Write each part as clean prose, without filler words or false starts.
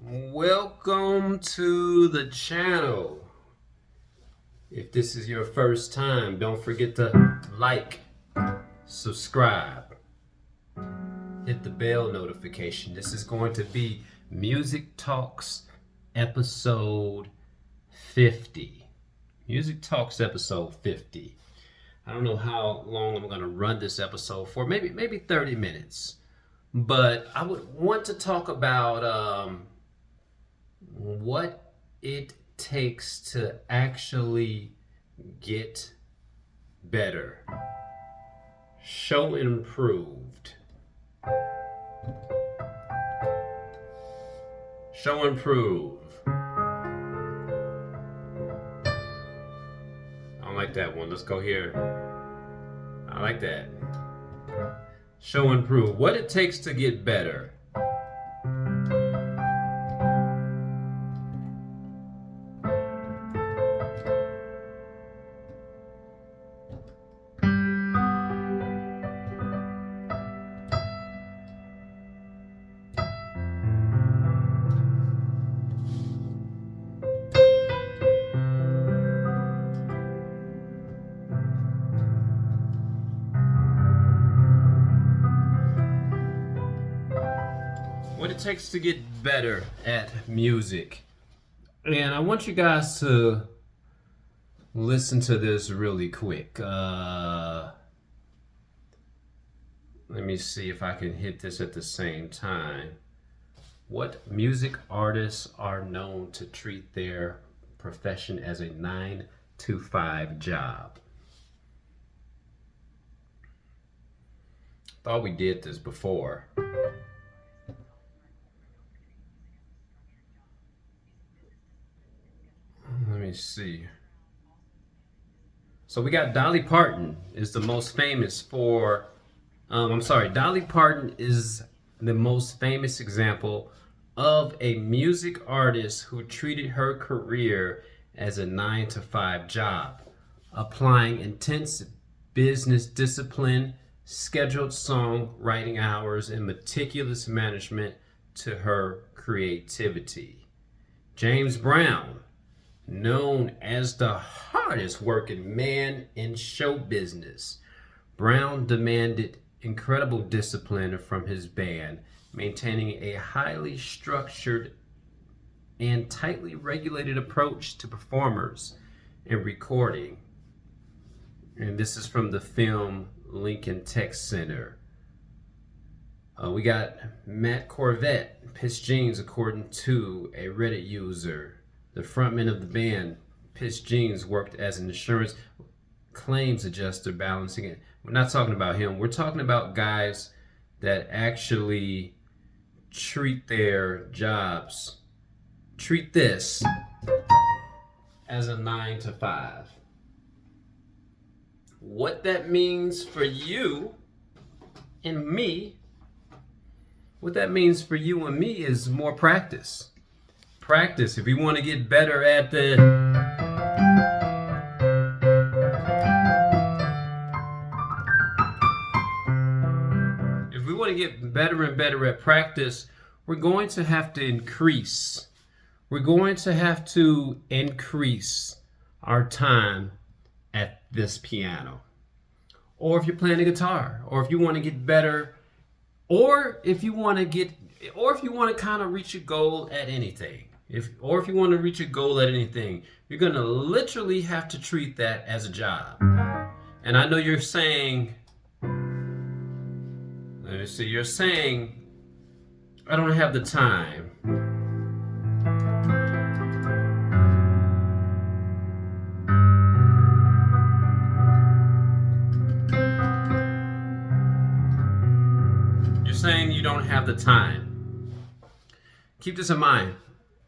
Welcome to the channel. If this is your first time, don't forget to like, subscribe, hit the bell notification. This is going to be Music Talks episode 50. Music Talks episode 50. I don't know how long I'm going to run this episode for. Maybe 30 minutes. But I would want to talk about what it takes to actually get better. Show improved. Show improve. I don't like that one. Let's go here. I like that. Show improve. What it takes to get better. What it takes to get better at music. And I want you guys to listen to this really quick. Let me see if I can hit this at the same time. What music artists are known to treat their profession as a 9-to-5 job? Thought we did this before. Let me see. So we got Dolly Parton is the most famous for, Dolly Parton is the most famous example of a music artist who treated her career as a 9-to-5 job, applying intense business discipline, scheduled songwriting hours, and meticulous management to her creativity. James Brown, known as the hardest working man in show business, Brown demanded incredible discipline from his band, maintaining a highly structured and tightly regulated approach to performers and recording. And this is from the film Lincoln Tech Center. We got Matt Corvette, Piss Jeans, according to a Reddit user. The frontman of the band, Piss Jeans, worked as an insurance claims adjuster, balancing it. We're not talking about him. We're talking about guys that actually treat their jobs, treat this as a 9-to-5. What that means for you and me, is more practice. Practice. If you want to get better at if we want to get better and better at practice, we're going to have to increase. We're going to have to increase our time at this piano. Or if you're playing a guitar, or if you want to get better, or if you want to kind of reach a goal at anything. If you want to reach a goal at anything, you're going to literally have to treat that as a job. And I know you're saying, you're saying, I don't have the time. You're saying you don't have the time. Keep this in mind.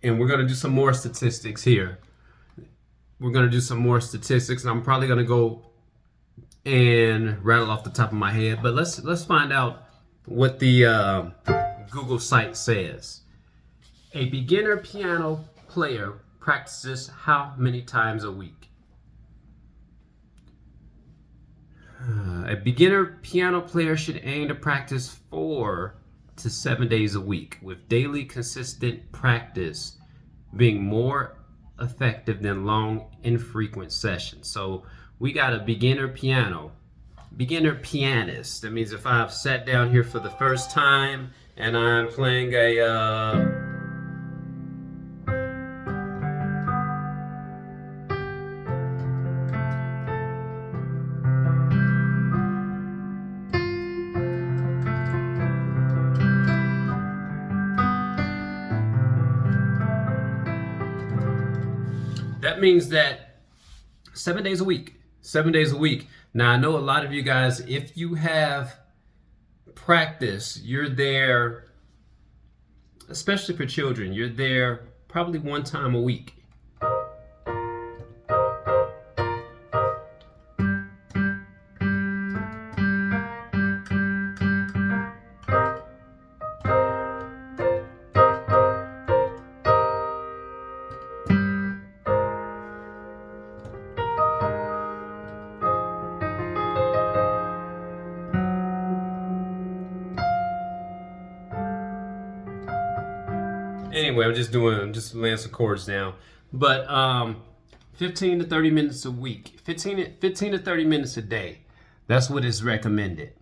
And we're going to do some more statistics here. And I'm probably going to go and rattle off the top of my head. But let's find out what the Google site says. A beginner piano player practices how many times a week? A beginner piano player should aim to practice 4 to 7 days a week, with daily consistent practice being more effective than long, infrequent sessions. So we got a beginner pianist. That means if I've sat down here for the first time and I'm playing that means that 7 days a week. 7 days a week. Now, I know a lot of you guys, if you have practice, you're there, especially for children, you're there probably one time a week. Anyway, I'm just laying some chords now. But 15 to 30 minutes a week. 15 to 30 minutes a day. That's what is recommended.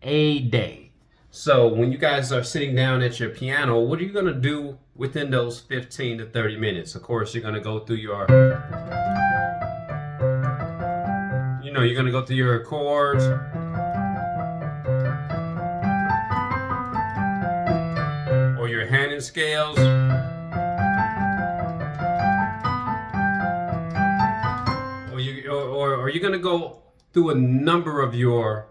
A day. So when you guys are sitting down at your piano, what are you going to do within those 15 to 30 minutes? Of course, you're going to go through your, you're going to go through your chords. Or your handing scales. Or you're gonna go through a number of your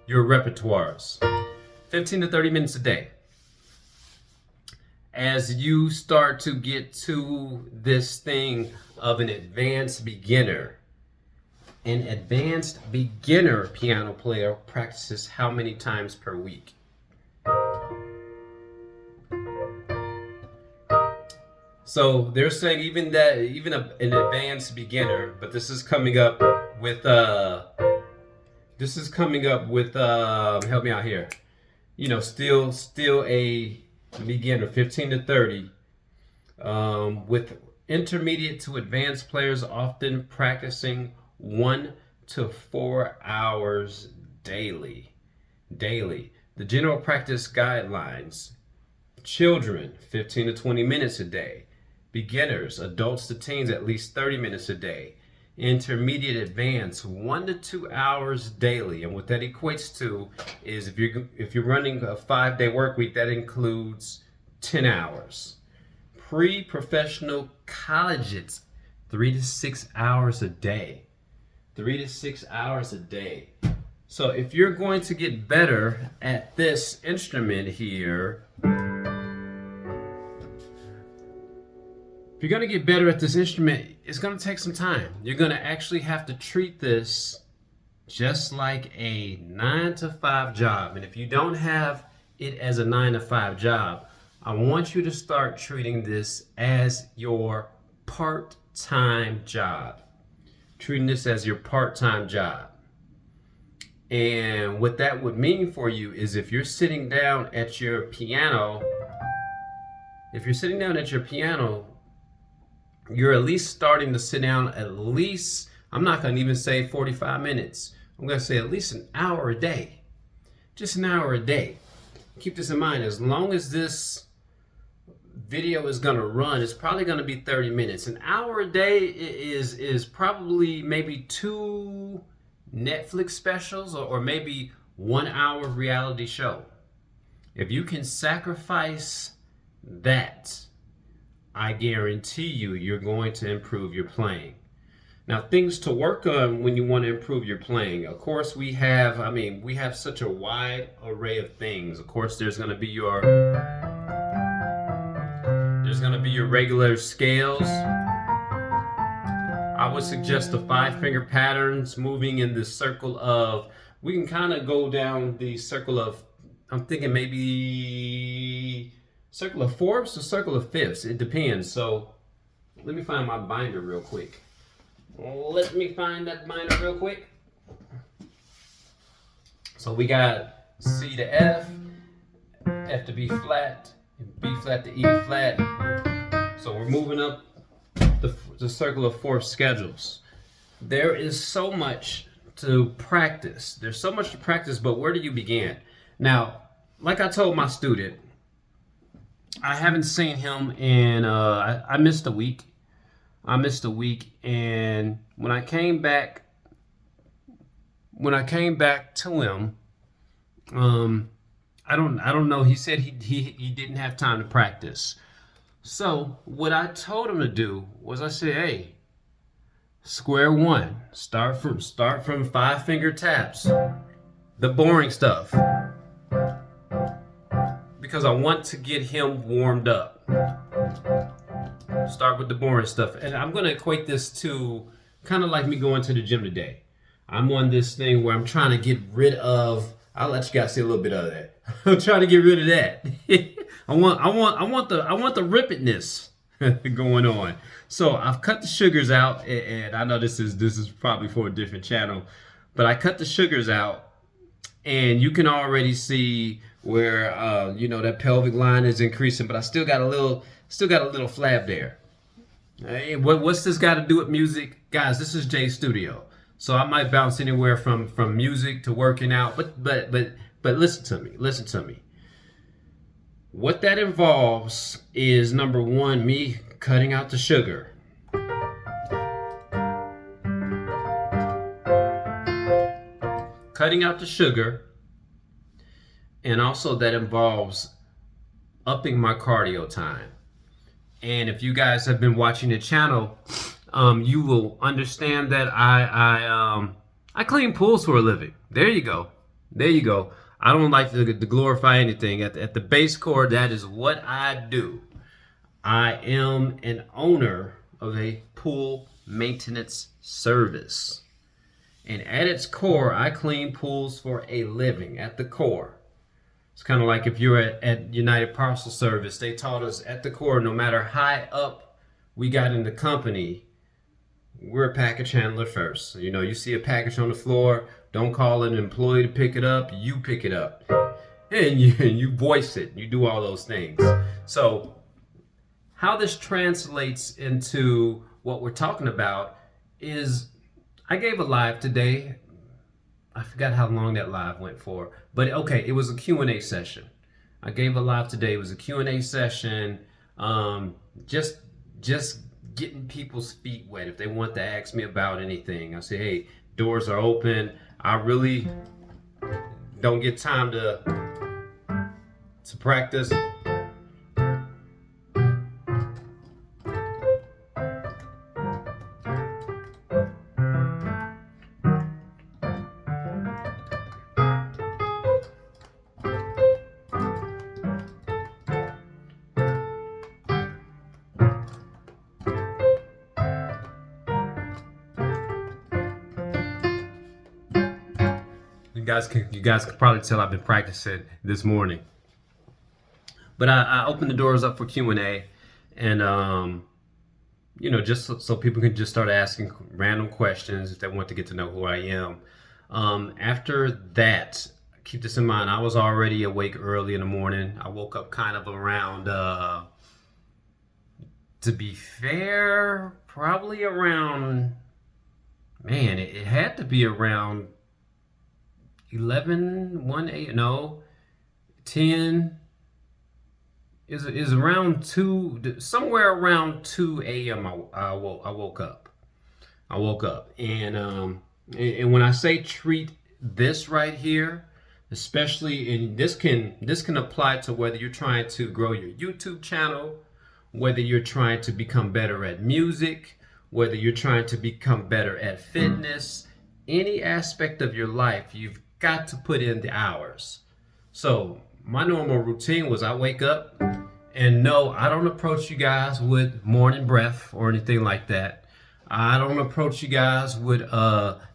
repertoires. 15 to 30 minutes a day. As you start to get to this thing of an advanced beginner piano player practices how many times per week? So they're saying even an advanced beginner, but this is coming up with help me out here. Still a beginner, 15 to 30, with intermediate to advanced players often practicing 1 to 4 hours daily. The general practice guidelines: children, 15 to 20 minutes a day. Beginners, adults to teens, at least 30 minutes a day. Intermediate, advanced, 1 to 2 hours daily. And what that equates to is if you're running a 5-day work week, that includes 10 hours. Pre-professional colleges, 3 to 6 hours a day. 3 to 6 hours a day. So if you're going to get better at this instrument here, if you're going to get better at this instrument, it's going to take some time. You're going to actually have to treat this just like a 9-to-5 job. And if you don't have it as a 9-to-5 job, I want you to start treating this as your part-time job. Treating this as your part-time job. And what that would mean for you is if you're sitting down at your piano, you're at least starting to sit down at least, I'm not going to even say 45 minutes. I'm going to say at least an hour a day. Just an hour a day. Keep this in mind. As long as this video is going to run, it's probably going to be 30 minutes. An hour a day is probably maybe 2 Netflix specials or maybe 1 hour reality show. If you can sacrifice that, I guarantee you're going to improve your playing. Now, things to work on when you want to improve your playing. Of course, we have such a wide array of things. Of course, there's going to be your regular scales. I would suggest the 5-finger patterns, moving in the circle of, we can kind of go down the circle of, I'm thinking maybe circle of fourths or circle of fifths. It depends. So let me find my binder real quick. So we got C to F, F to B flat, and B flat to E flat. So we're moving up the circle of fourth schedules. There is so much to practice. There's so much to practice, but where do you begin? Now, like I told my student, I haven't seen him in, I missed a week. And when I came back to him, I don't know. He said he didn't have time to practice. So what I told him to do was I said, hey, square one. Start from 5-finger taps. The boring stuff. Because I want to get him warmed up. Start with the boring stuff. And I'm going to equate this to kind of like me going to the gym today. I'm on this thing where I'm trying to get rid of, I'll let you guys see a little bit of that. I'm trying to get rid of that. I want the rippedness going on. So I've cut the sugars out, and I know this is probably for a different channel, but I cut the sugars out, and you can already see where that pelvic line is increasing, but I still got a little flab there. Hey, what's this got to do with music, guys? This is Jay Studio, so I might bounce anywhere from music to working out, but listen to me. What that involves is, number one, me cutting out the sugar. Cutting out the sugar. And also that involves upping my cardio time. And if you guys have been watching the channel, you will understand that I clean pools for a living. There you go. I don't like to glorify anything. At the base core, that is what I do. I am an owner of a pool maintenance service. And at its core, I clean pools for a living, at the core. It's kind of like if you're at United Parcel Service, they taught us at the core, no matter high up we got in the company, we're a package handler first. So, you see a package on the floor, don't call an employee to pick it up, you pick it up. And you voice it, you do all those things. So how this translates into what we're talking about is, I gave a live today. I forgot how long that live went for, but okay, it was a Q&A session. I gave a live today. It was a Q&A session. Just getting people's feet wet if they want to ask me about anything. I say, hey, doors are open. I really don't get time to practice. You guys can probably tell I've been practicing this morning. But I opened the doors up for Q&A, and just so people can just start asking random questions if they want to get to know who I am. After that, keep this in mind, I was already awake early in the morning. I woke up kind of around, to be fair, probably around, it had to be around 10 is around 2, somewhere around 2 a.m. I woke up. And when I say treat this right here, especially, and this can apply to whether you're trying to grow your YouTube channel, whether you're trying to become better at music, whether you're trying to become better at fitness, any aspect of your life, you've got to put in the hours. So my normal routine was I wake up, and no, I don't approach you guys with morning breath or anything like that. I don't approach you guys with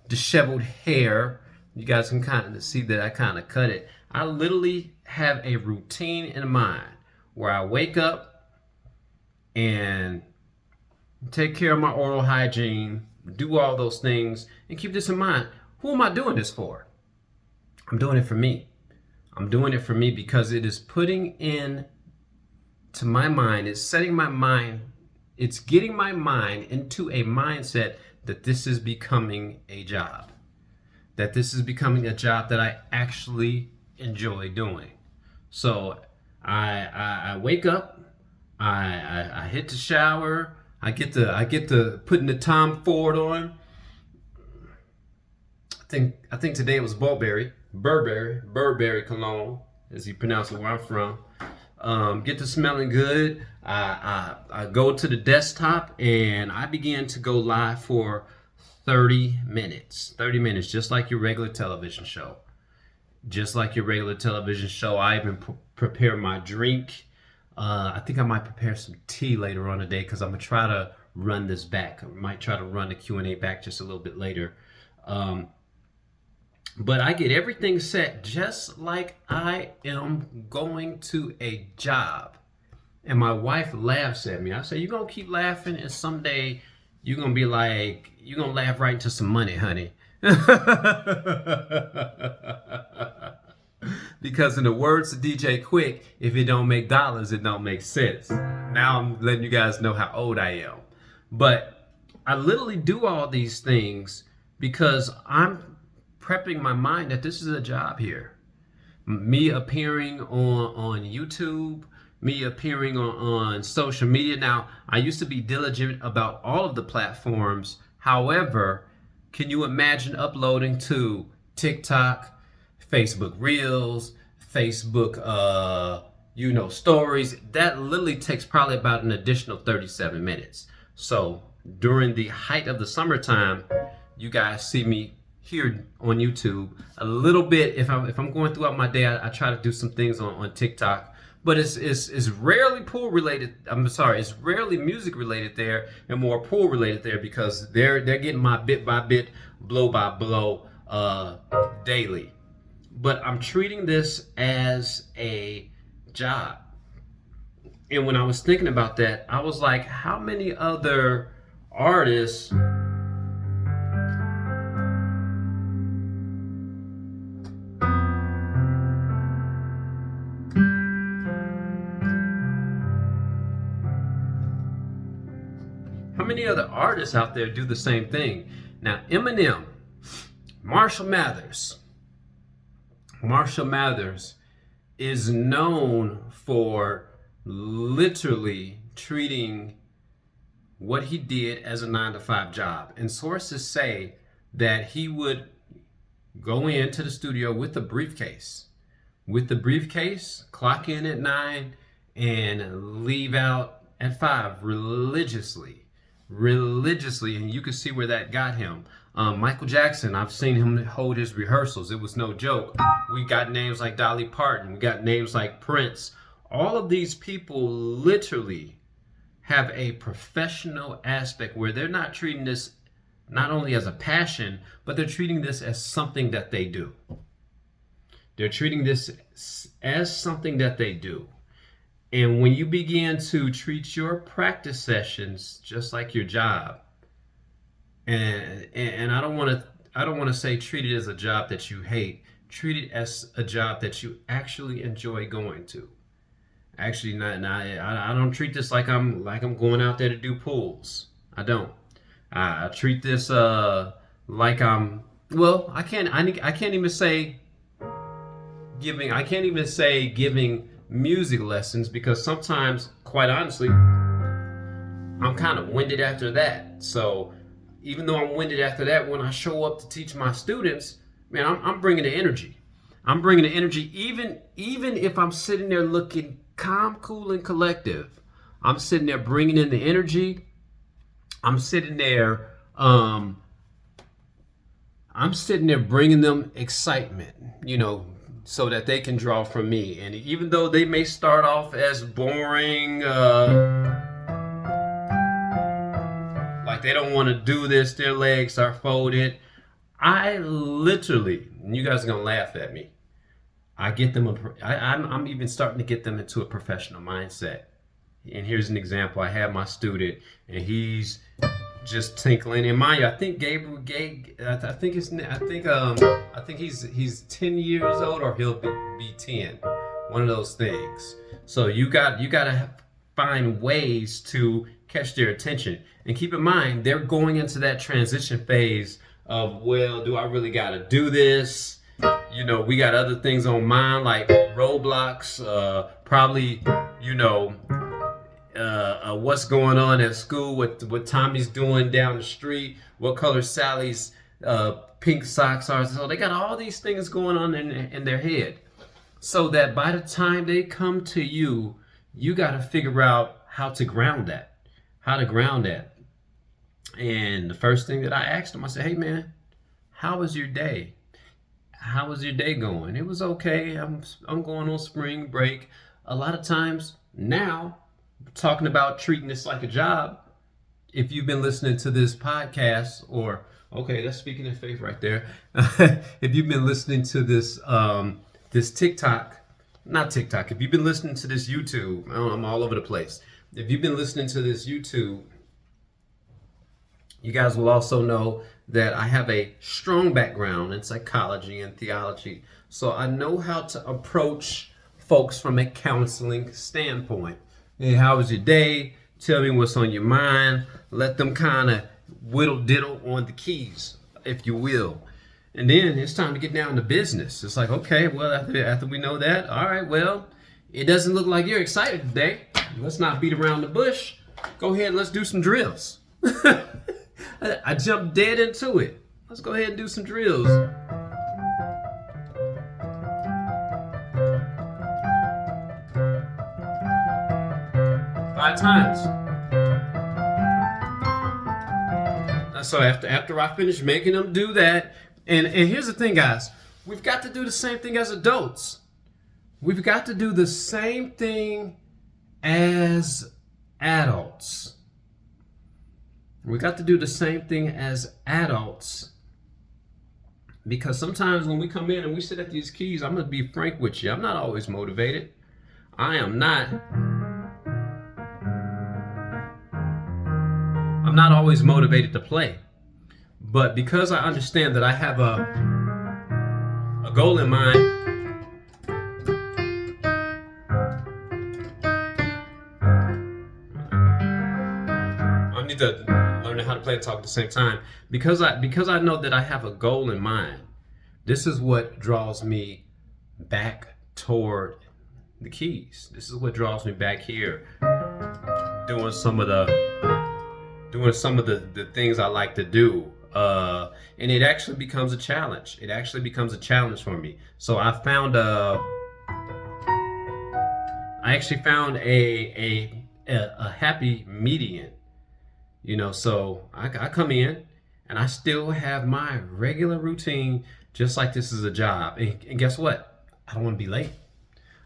disheveled hair. You guys can kind of see that I kind of cut it. I literally have a routine in mind where I wake up and take care of my oral hygiene, do all those things, and keep this in mind. Who am I doing this for? I'm doing it for me. I'm doing it for me because it is putting in to my mind, it's setting my mind, it's getting my mind into a mindset that this is becoming a job, that this is becoming a job that I actually enjoy doing. So I wake up, I hit the shower, I get to putting the Tom Ford on. I think today it was Burberry cologne, as you pronounce it where I'm from. Get to smelling good. I go to the desktop and I begin to go live for 30 minutes. 30 minutes, just like your regular television show. Just like your regular television show. I even prepare my drink. I think I might prepare some tea later on today because I'm going to try to run this back. I might try to run the Q&A back just a little bit later. But I get everything set just like I am going to a job. And my wife laughs at me. I say, you're going to keep laughing and someday you're going to be like, you're going to laugh right into some money, honey. Because in the words of DJ Quick, if it don't make dollars, it don't make sense. Now I'm letting you guys know how old I am. But I literally do all these things because I'm prepping my mind that this is a job here. Me appearing on YouTube, me appearing on social media. Now, I used to be diligent about all of the platforms. However, can you imagine uploading to TikTok, Facebook Reels, Facebook, stories? That literally takes probably about an additional 37 minutes. So during the height of the summertime, you guys see me here on YouTube a little bit. If I'm going throughout my day, I try to do some things on TikTok, but it's rarely pool related. It's rarely music related there, and more pool related there because they're getting my bit by bit, blow by blow daily. But I'm treating this as a job. And when I was thinking about that, I was like, how many other artists out there do the same thing? Now, Eminem, Marshall Mathers is known for literally treating what he did as a 9-to-5 job. And sources say that he would go into the studio with a briefcase. Clock in at 9 and leave out at 5 religiously, and you can see where that got him. Michael Jackson, I've seen him hold his rehearsals. It was no joke. We got names like Dolly Parton. We got names like Prince. All of these people literally have a professional aspect where they're not treating this not only as a passion, but they're treating this as something that they do. They're treating this as something that they do. And when you begin to treat your practice sessions just like your job, and I don't want to say treat it as a job that you hate. Treat it as a job that you actually enjoy going to. Actually, I don't treat this like I'm going out there to do pools. I don't. I treat this like I'm. Well, I can't even say giving music lessons because sometimes, quite honestly, I'm kind of winded after that. So even though I'm winded after that, when I show up to teach my students, man, I'm bringing the energy. I'm bringing the energy even if I'm sitting there looking calm, cool, and collective. I'm sitting there bringing in the energy. I'm sitting there bringing them excitement, so that they can draw from me. And even though they may start off as boring, like they don't want to do this, their legs are folded, I literally, and you guys are gonna laugh at me, I'm even starting to get them into a professional mindset. And here's an example. I have my student, and he's just tinkling. And mind you, I think I think he's 10 years old, or he'll be 10. One of those things. So you gotta find ways to catch their attention. And keep in mind, they're going into that transition phase of, well, do I really gotta do this? You know, we got other things on mind like Roblox, probably, you know, what's going on at school, what Tommy's doing down the street, what color Sally's pink socks are. So they got all these things going on in their head. So that by the time they come to you, you got to figure out how to ground that. And the first thing that I asked them, I said, hey man, how was your day? How was your day going? It was okay. I'm going on spring break. A lot of times now, talking about treating this like a job, if you've been listening to this podcast, or okay, that's speaking in faith right there. If you've been listening to this this TikTok, not TikTok, if you've been listening to this YouTube, I'm all over the place. If you've been listening to this YouTube, you guys will also know that I have a strong background in psychology and theology. So I know how to approach folks from a counseling standpoint. Hey, how was your day? Tell me what's on your mind. Let them kind of whittle diddle on the keys, if you will. And then it's time to get down to business. It's like, okay, well, after we know that, all right, well, it doesn't look like you're excited today. Let's not beat around the bush. Go ahead, let's do some drills. I jumped dead into it. Let's go ahead and do some drills. 5 times. So after I finish making them do that, and here's the thing, guys, we've got to do the same thing as adults. We've got to do the same thing as adults. We got to do the same thing as adults, because sometimes when we come in and we sit at these keys, I'm going to be frank with you, I'm not always motivated. I am not. I'm not always motivated to play. But because I understand that I have a goal in mind, I need to learn how to play and talk at the same time. Because I know that I have a goal in mind, this is what draws me back toward the keys. This is what draws me back here, doing some of the things I like to do. And it actually becomes a challenge. It actually becomes a challenge for me. So I actually found a happy median. You know, so I come in and I still have my regular routine, just like this is a job. And guess what? I don't want to be late.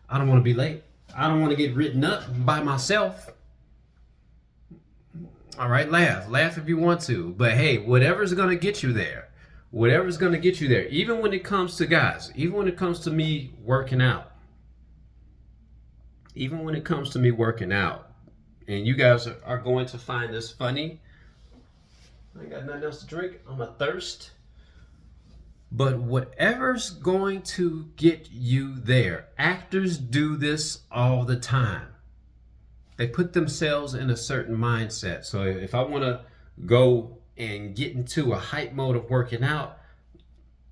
I don't want to be late. I don't want to get written up by myself. All right, laugh if you want to. But hey, whatever's going to get you there, even when it comes to guys, even when it comes to me working out, and you guys are going to find this funny. I ain't got nothing else to drink. I'm a thirst. But whatever's going to get you there, actors do this all the time. They put themselves in a certain mindset. So if I want to go and get into a hype mode of working out,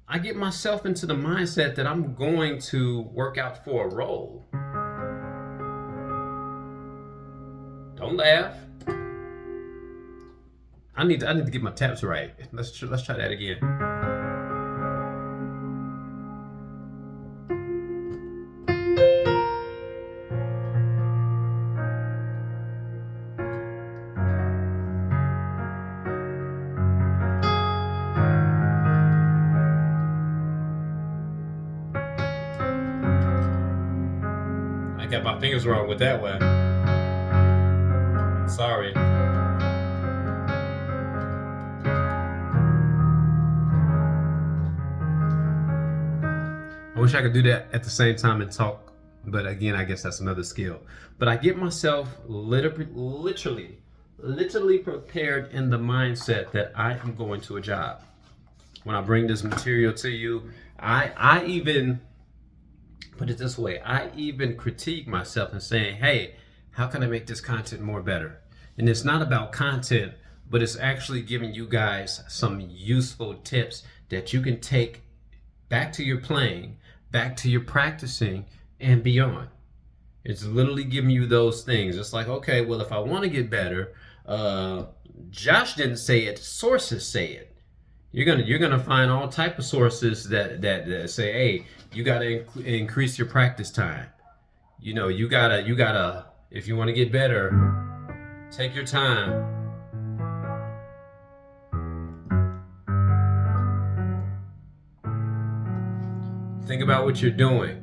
I get myself into the mindset that I'm going to work out for a role. Don't laugh. I need to get my taps right. Let's try that again. I got my fingers wrong with that one. Sorry. I wish I could do that at the same time and talk, but again, I guess that's another skill. But I get myself literally, literally prepared in the mindset that I am going to a job. When I bring this material to you, I even put it this way, I even critique myself and saying, hey, how can I make this content more better? And it's not about content, but it's actually giving you guys some useful tips that you can take back to your playing, back to your practicing, and beyond. It's literally giving you those things. It's like, okay, well, if I want to get better, Josh didn't say it, sources say it. You're gonna find all type of sources that say, hey, you gotta increase your practice time. You gotta if you want to get better, take your time. Think about what you're doing.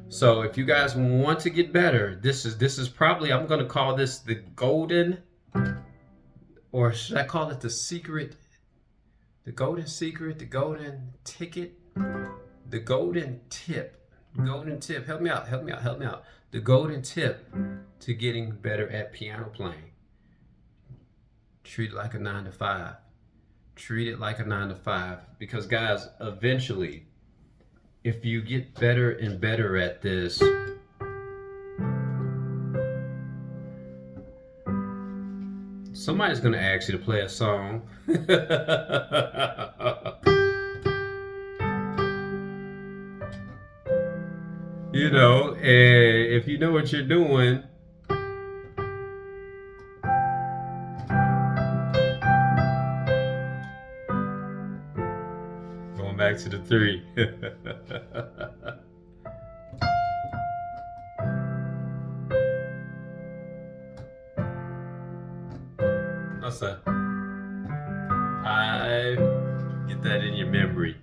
So if you guys want to get better, this is probably, I'm gonna call this the golden, or should I call it the secret? The golden secret, the golden ticket, the golden tip. Golden tip. Help me out. The golden tip to getting better at piano playing. Treat it like a 9 to 5. Treat it like a 9 to 5. Because guys, eventually, if you get better and better at this, somebody's gonna ask you to play a song. And if you know what you're doing, going back to the 3. What's that? 5. Get that in your memory.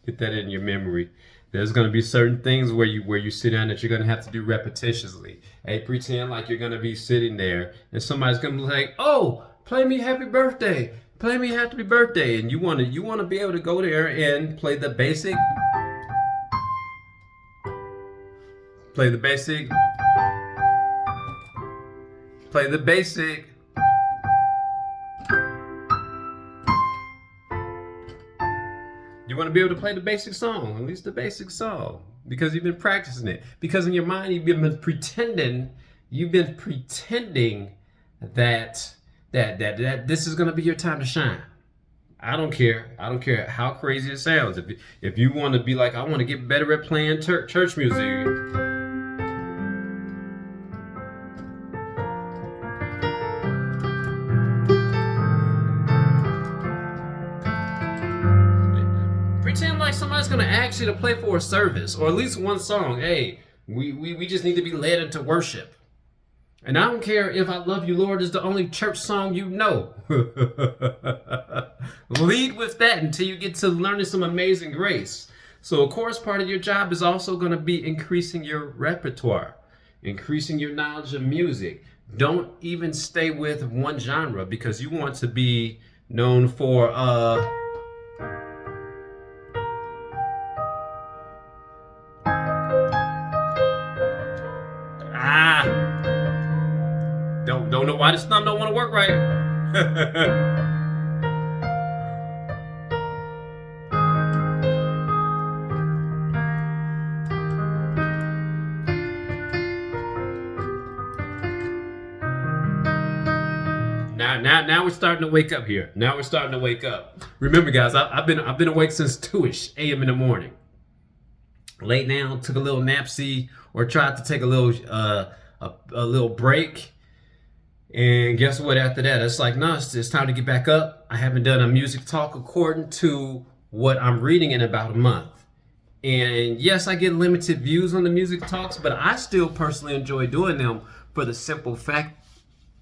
Get that in your memory. There's gonna be certain things where you sit down that you're gonna have to do repetitiously. Hey, pretend like you're gonna be sitting there and somebody's gonna be like, "Oh, play me Happy Birthday. Play me Happy Birthday," and you wanna be able to go there and play the basic. Play the basic. Play the basic. You want to be able to play the basic song, at least the basic song, because you've been practicing it. Because in your mind, you've been pretending that this is going to be your time to shine. I don't care how crazy it sounds. If you want to be like, I want to get better at playing church music. Pretend like somebody's gonna ask you to play for a service, or at least one song. Hey, we just need to be led into worship. And I don't care if I Love You, Lord is the only church song you know. Lead with that until you get to learning some Amazing Grace. So of course, part of your job is also gonna be increasing your repertoire, increasing your knowledge of music. Don't even stay with one genre, because you want to be known for don't know why this thumb don't want to work right. Now we're starting to wake up here. Now we're starting to wake up. Remember, guys, I've been awake since 2ish a.m. in the morning. Late now, took a little napsy, or tried to take a little break. And guess what? After that, it's like, no, it's time to get back up. I haven't done a music talk according to what I'm reading in about a month. And yes, I get limited views on the music talks, but I still personally enjoy doing them for the simple fact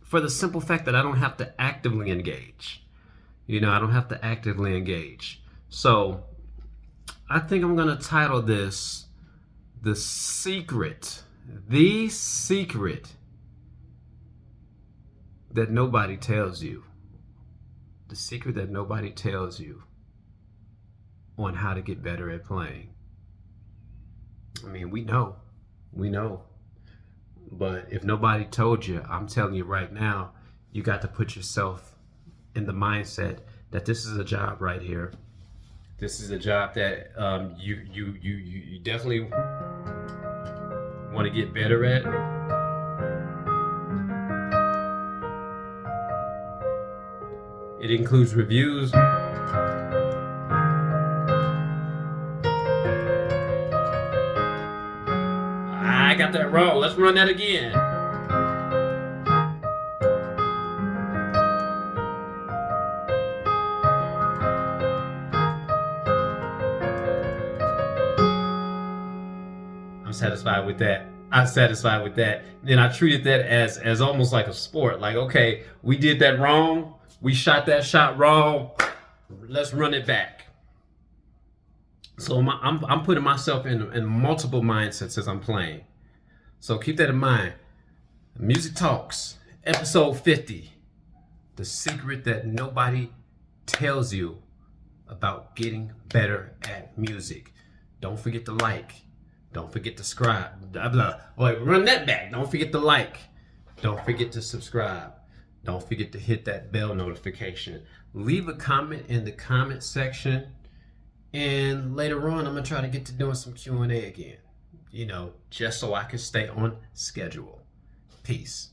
that I don't have to actively engage. I don't have to actively engage. So I think I'm going to title this The Secret that nobody tells you. The secret that nobody tells you on how to get better at playing. I mean, we know. But if nobody told you, I'm telling you right now, you got to put yourself in the mindset that this is a job right here. This is a job that you definitely want to get better at. It includes reviews. I got that wrong. Let's run that again. I'm satisfied with that. I'm satisfied with that. Then I treated that as almost like a sport. Like, okay, we did that wrong. We shot that shot wrong. Let's run it back. So I'm putting myself in multiple mindsets as I'm playing. So keep that in mind. Music Talks, episode 50. The secret that nobody tells you about getting better at music. Don't forget to like. Don't forget to subscribe. Blah, blah. Wait, run that back. Don't forget to like. Don't forget to subscribe. Don't forget to hit that bell notification. Leave a comment in the comment section. And later on, I'm going to try to get to doing some Q&A again. You know, just so I can stay on schedule. Peace.